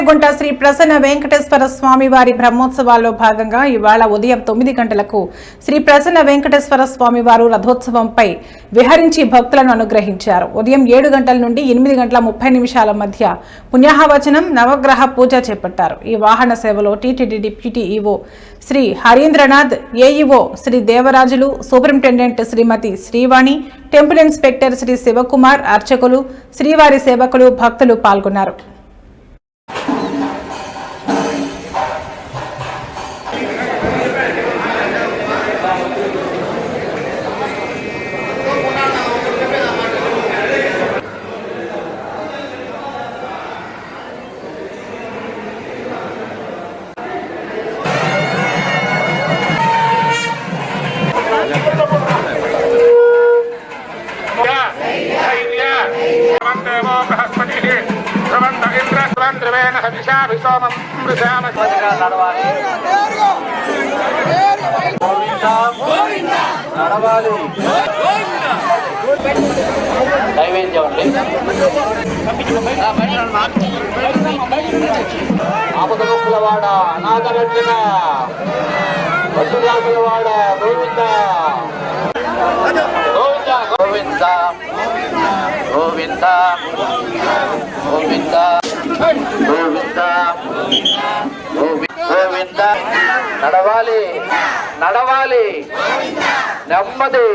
రేణిగుంట శ్రీ ప్రసన్న వెంకటేశ్వర స్వామి వారి బ్రహ్మోత్సవాల్లో భాగంగా ఇవాళ ఉదయం 9 గంటలకు శ్రీ ప్రసన్న వెంకటేశ్వర స్వామి వారు రథోత్సవంపై విహరించి భక్తులను అనుగ్రహించారు. ఉదయం 7 గంటల నుండి 8 గంటల 30 నిమిషాల మధ్య పుణ్యాహవచనం, నవగ్రహ పూజ చేపట్టారు. ఈ వాహన సేవలో TTD deputy EO Shri Harindranath, AEO Shri Devarajulu, superintendent Shrimati Srivani, temple inspector Shri Sivakumar, అర్చకులు, శ్రీవారి సేవకులు, భక్తులు పాల్గొన్నారు. ఆపదముక్కులవాడ, అనాథరక్షణ, పట్టుదాసులవాడ, గోవింద గోవింద గోవింద గోవింద గోవింద గోవింద. నడవాలి నడవాలి నెమ్మది.